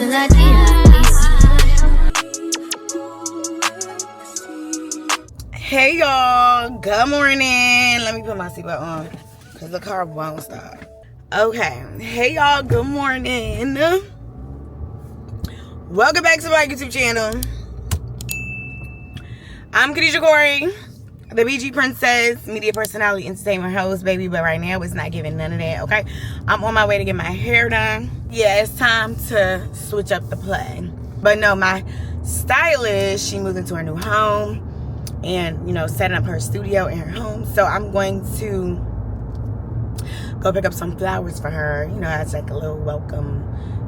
cause I get it. Hey y'all, good morning. Let me put my seatbelt on because the car won't stop. Okay, hey y'all, good morning. Welcome back to my YouTube channel. I'm KHADIJAH Corrie, the BG Princess, media personality, entertainment host, baby. But right now, it's not giving none of that, okay? I'm on my way to get my hair done. Yeah, it's time to switch up the play. But no, my stylist, she moved into her new home and, you know, setting up her studio in her home. So I'm going to go pick up some flowers for her, you know, as like a little welcome,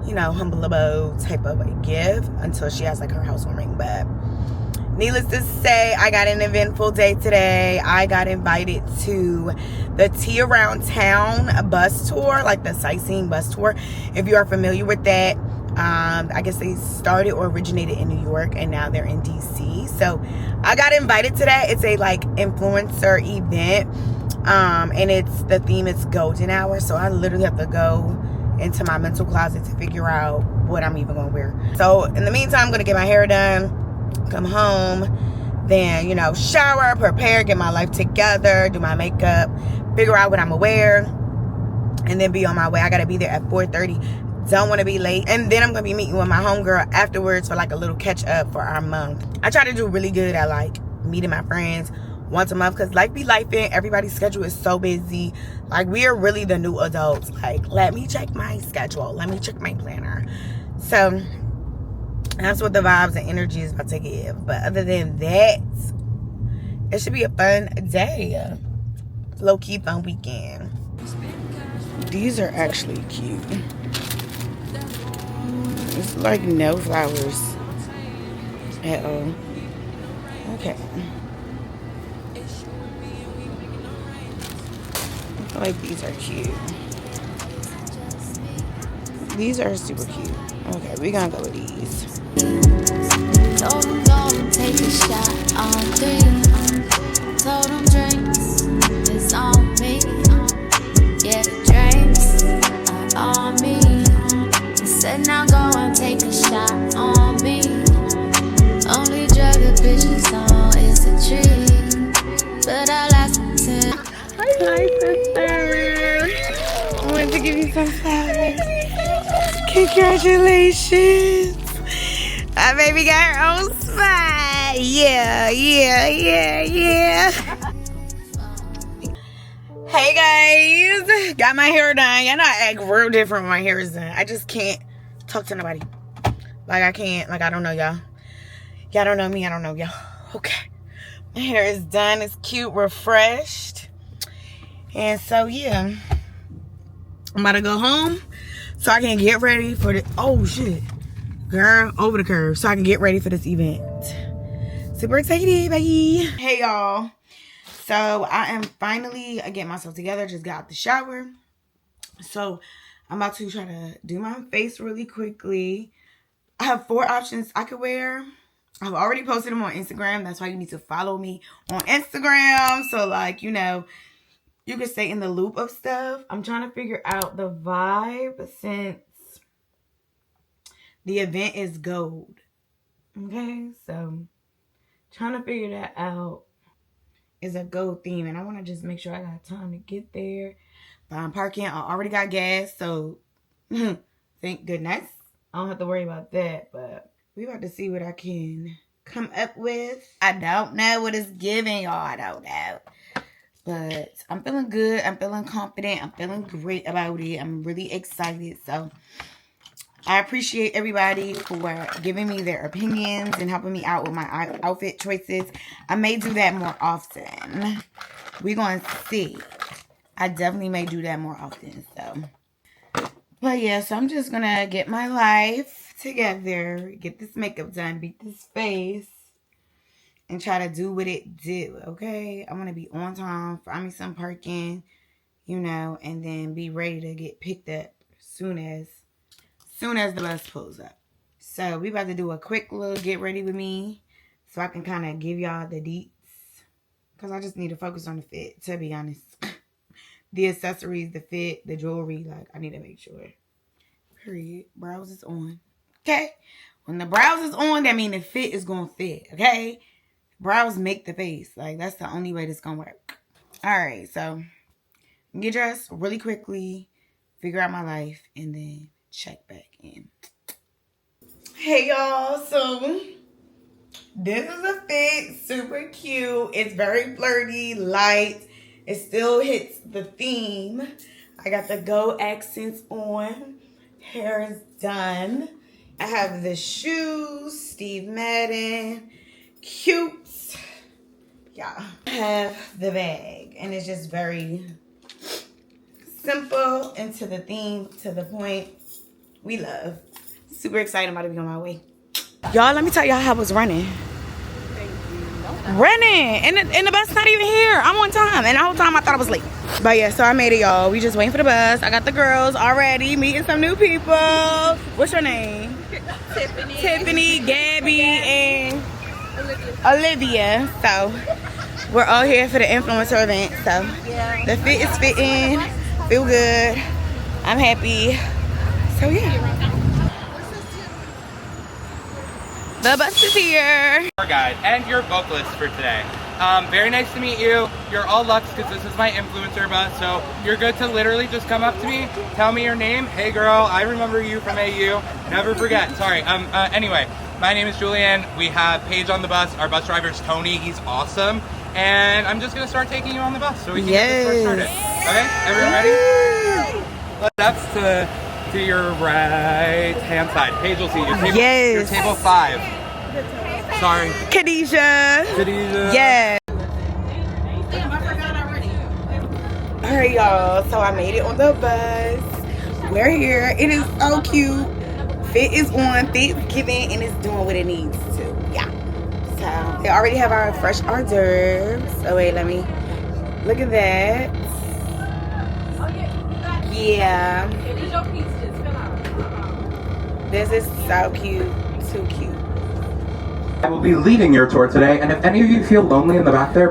you know, humble abode type of a gift until she has like her housewarming. But needless to say, I got an eventful day today. I got invited to the Tea Around Town bus tour, like the sightseeing bus tour. If you are familiar with that, I guess they started or originated in New York and now they're in DC. So I got invited to that. It's a like influencer event, and it's the theme is golden hour. So I literally have to go into my mental closet to figure out what I'm even gonna wear. So in the meantime, I'm gonna get my hair done, come home, then, you know, shower, prepare, get my life together, do my makeup, figure out what I'm gonna wear, and then be on my way. I gotta be there at 4:30. Don't want to be late. And then I'm gonna be meeting with my homegirl afterwards for like a little catch up for our month. I try to do really good at like meeting my friends once a month because life be lifing. Everybody's schedule is so busy. Like, we are really the new adults. Like, let me check my schedule, let me check my planner. So that's what the vibes and energy is about to give. But other than that, it should be a fun day. Low-key fun weekend. These are actually cute. It's like no flowers at all. Okay. I feel like these are cute. These are super cute. Okay, we're gonna go with these. Told him go and take a shot on 3. Told him drinks is on me. Yeah, the drinks are on me. He said now go and take a shot on me. Only drug a bitch is on is a tree. But I like to. Hi, sister. I wanted to give you some flowers. Congratulations. My baby got her own spot. Yeah. Hey guys, got my hair done. Y'all know I act real different when my hair is done. I just can't talk to nobody. Like, I can't, like, I don't know y'all. Y'all don't know me, I don't know y'all. Okay. My hair is done. It's cute, refreshed. And so, yeah. I'm about to go home so I can get ready for the, oh shit. Girl, over the curve. So I can get ready for this event. Super excited, bye. Hey y'all. So I am finally getting myself together. Just got out the shower. So I'm about to try to do my face really quickly. I have 4 options I could wear. I've already posted them on Instagram. That's why you need to follow me on Instagram. So, like, you know, you can stay in the loop of stuff. I'm trying to figure out the vibe since the event is gold. Okay, so trying to figure that out. Is a gold theme, and I want to just make sure I got time to get there. Find parking. I already got gas, so thank goodness I don't have to worry about that. But we about to see what I can come up with. I don't know what it's giving, y'all. I don't know, but I'm feeling good. I'm feeling confident. I'm feeling great about it. I'm really excited. So I appreciate everybody for giving me their opinions and helping me out with my outfit choices. I may do that more often. We're going to see. I definitely may do that more often. So, but yeah, so I'm just going to get my life together. Get this makeup done. Beat this face. And try to do what it do. Okay? I want to be on time. Find me some parking. You know. And then be ready to get picked up soon as the bus pulls up. So we about to do a quick little get ready with me so I can kind of give y'all the deets, because I just need to focus on the fit, to be honest. The accessories, the fit, the jewelry, like, I need to make sure. Period. Brows is on. Okay? When the brows is on, that means the fit is going to fit. Okay? Brows make the face. Like, that's the only way this going to work. Alright, so get dressed really quickly, figure out my life, and then check back in. Hey, y'all. So, this is a fit. Super cute. It's very flirty, light. It still hits the theme. I got the gold accents on. Hair is done. I have the shoes, Steve Madden. Cute. Yeah. I have the bag. And it's just very simple and to the theme, to the point. We love. Super excited about to be on my way. Y'all, let me tell y'all how I was running. Running. And the bus not even here. I'm on time. And the whole time I thought I was late. But yeah, so I made it, y'all. We just waiting for the bus. I got the girls already. Meeting some new people. What's your name? Tiffany. Tiffany, Gabby, and Olivia. So we're all here for the influencer event. So the fit is fitting. Feel good. I'm happy. So yeah. The bus is here. Tour guide and your vocalist for today. Very nice to meet you. You're all Luxe because this is my influencer bus. So you're good to literally just come up to me, tell me your name. Hey girl, I remember you from AU. Never forget. Sorry. Anyway, my name is Julian. We have Paige on the bus. Our bus driver is Tony. He's awesome. And I'm just gonna start taking you on the bus so we can get this tour started. Okay, everyone ready? That's to your right hand side. Paige will see you. Your table 5. Sorry. KHADIJAH. KHADIJAH. Yeah. Alright, y'all. So I made it on the bus. We're here. It is so cute. Fit is on. Fit is giving and it's doing what it needs to. Yeah. So they already have our fresh hors d'oeuvres. Oh wait, let me look at that. Yeah. This is so cute. Too cute. I will be leading your tour today, and if any of you feel lonely in the back there,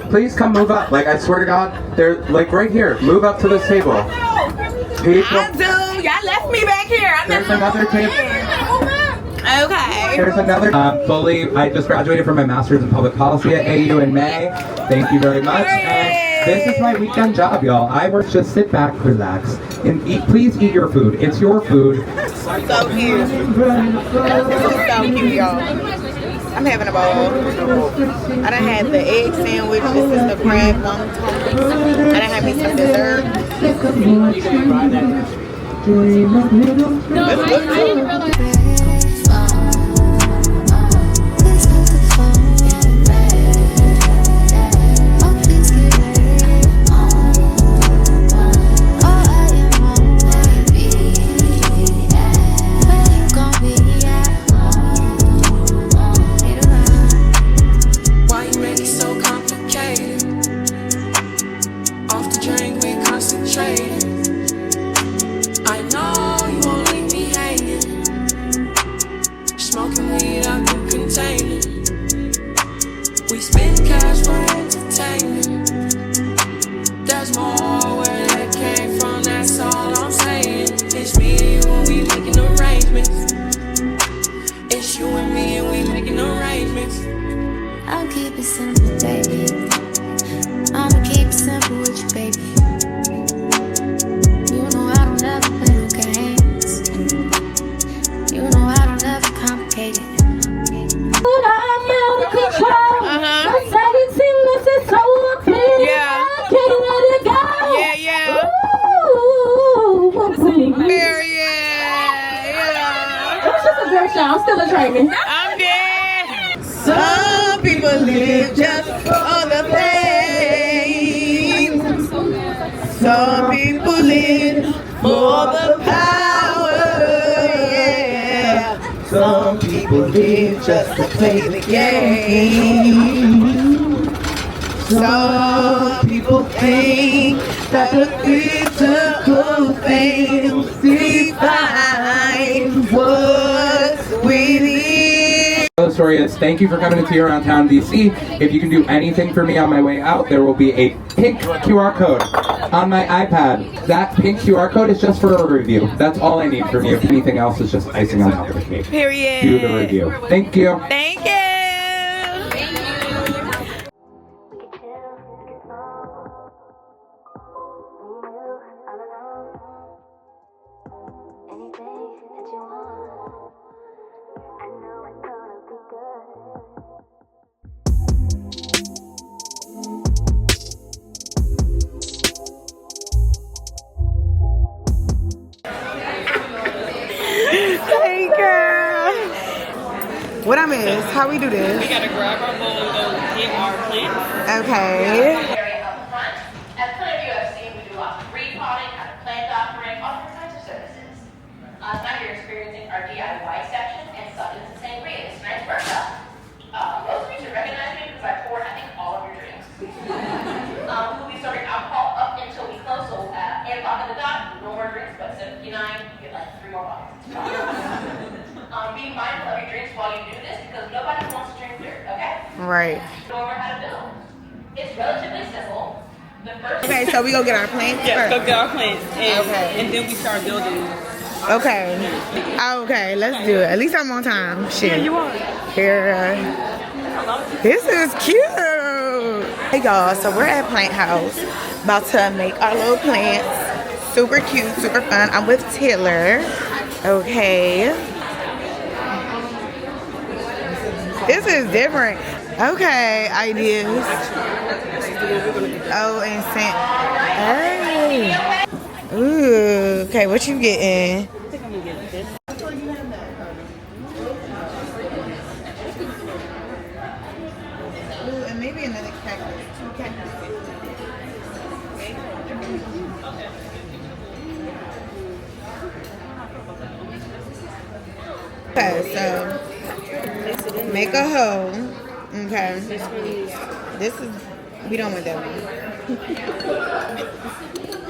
please come move up. Like, I swear to God, they're like right here. Move up to this table. People. I do. Y'all left me back here. There's another table. Okay. There's another. I just graduated from my master's in public policy at AU in May. Thank you very much. And this is my weekend job, y'all. I work. Just sit back, relax, and eat. Please eat your food. It's your food. So cute. This is so cute, y'all. I'm having a ball. I done had the egg sandwich. This is the crab wonton. I done had me some dessert. I'll keep it simple, baby. I'ma keep it simple with you, baby. You know I don't ever play no games. You know I don't ever complicate it. But I'm out of control. My sentimental is so clear. Yeah. I can't let it go. Yeah. Ooh, Period. Yeah. It's just a great show. I'm still a trainer. I'm dead. Some people live just for the fame. Some people live for the power. Yeah. Some people live just to play the game. Some people think that the physical things define what's within. The story is, thank you for coming to Around Town, DC. If you can do anything for me on my way out, there will be a pink QR code on my iPad. That pink QR code is just for a review. That's all I need from you. Anything else is just icing on top of the cake. Period. Do the review. Thank you. Thank you. Hey girl. What I miss? How we do this? We gotta grab our bowl and go get our plants. Okay. Area up front. As plenty of you have seen, we do lots of repotting, kind of plant offering, all different kinds of services. Tonight you're experiencing our DIY section and succulents and sangrias. Nice workout. Most of you should recognize me because I poured, I think, all of your drinks. We'll be serving alcohol up until we close, so 8 o'clock at the dot, no more drinks, but 7:59, you get like 3 more bottles. Be mindful of your drinks while you do this because nobody wants to drink beer, okay? Right. Go over how to build. It's relatively simple. The first Okay, so we go get our plants Yeah, first. go get our plants. And, Okay. and then we start building. Okay. Okay, let's do it. At least I'm on time. Shit. Yeah, you are. Here. This is cute. Hey y'all, so we're at Plant House, about to make our little plants. Super cute, super fun. I'm with Taylor. Okay. This is different. Okay, ideas. Oh, and scent. Hey. Ooh, okay, what you getting? I think I'm gonna get this. Ooh, and maybe another cactus. 2 cactus. Okay, so make a hole. Okay. This is, we don't want that one.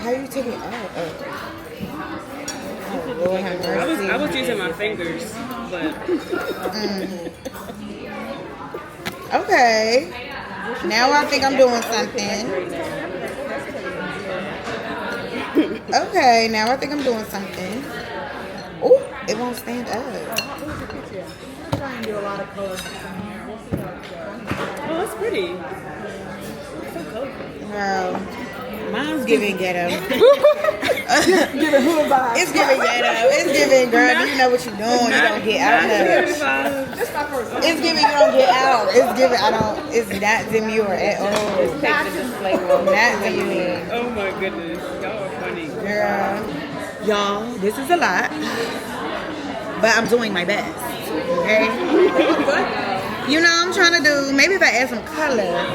How you take it out? Oh, Lord have mercy. I was using my fingers, but Okay. Now I think I'm doing something. Okay, now I think I'm doing something. Ooh, it won't stand up. oh, that's pretty. Girl, mine's giving ghetto. It's giving ghetto. It's giving, girl, do you know what you're doing? You don't get out of it. It's giving, you don't get out. It's giving, I don't, it's not demure at all. Not demure. Oh my goodness, y'all are funny. Girl, y'all, this is a lot, but I'm doing my best, okay? You know, I'm trying to do, maybe if I add some color.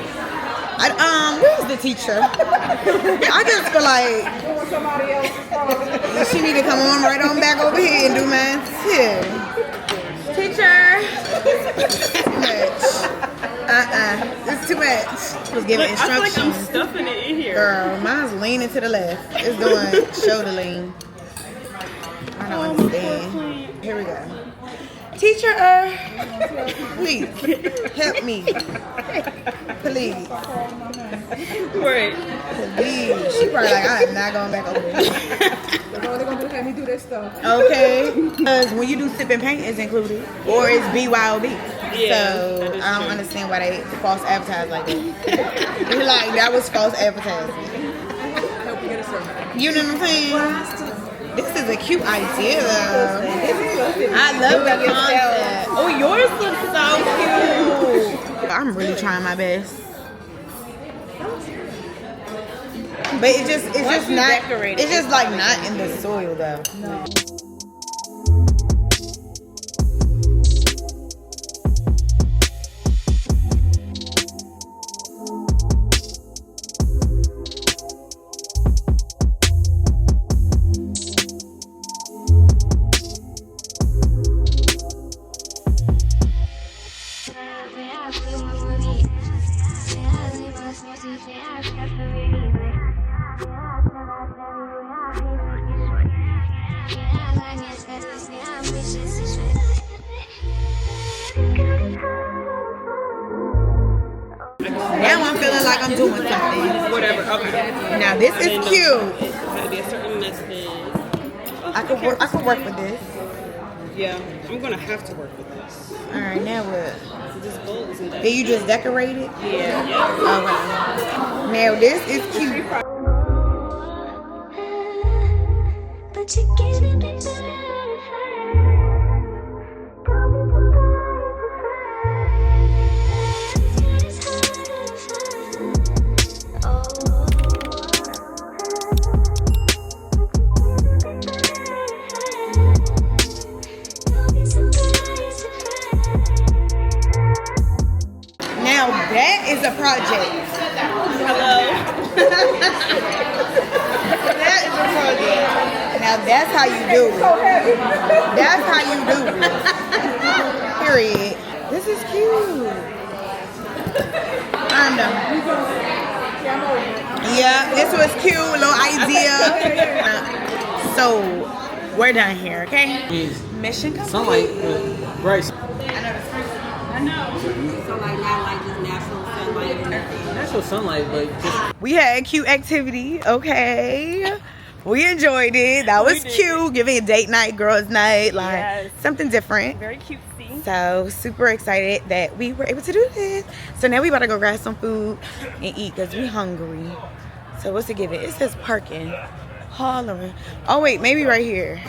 Where's the teacher? I just feel like she need to come on right on back over here and do mine too. Teacher. Too much. It's too much. Was giving Look, I feel like I'm instructions. stuffing it in here. Girl, mine's leaning to the left. It's doing shoulder lean. I don't understand. Here we go. Teacher, please help me. Please. Right. Please. She probably like, I'm not going back over there. They're gonna do let me do this stuff. Okay. Because when you do sip and paint, it's included. Or it's BYOB. Yeah, So that is I don't true. understand why they false advertise like that. It's like, that was false advertising. Help you get a service. You know what I'm saying? This is a cute idea though. I love the concept. Oh, yours looks so cute. I'm really trying my best. But it's just not, it's just like not in the soil though. No. Yeah, like I'm doing something. Whatever. Okay. Now this is cute. Gotta be a certain method. I could work with this. Yeah, I'm gonna have to work with this. All right, now what? This bowl isn't that. Did you just decorate it? Yeah. Okay. Now this is cute. But you giving me Now that is a project. Hello. That is a project. Now that's how you do it. That's how you do it. Period. This is cute. I'm done. Yeah, this was cute. Little idea. So we're done here, okay? Mission complete. Sunlight, right? So like not like just natural sunlight. Natural sunlight, but just We had cute activity, okay? We enjoyed it. That was cute. Giving a date night, girls' night, like something different. Very cutesy. So super excited that we were able to do this. So now we about to go grab some food and eat because we hungry. So what's it giving? It says parking, hollering. Oh wait, maybe right here.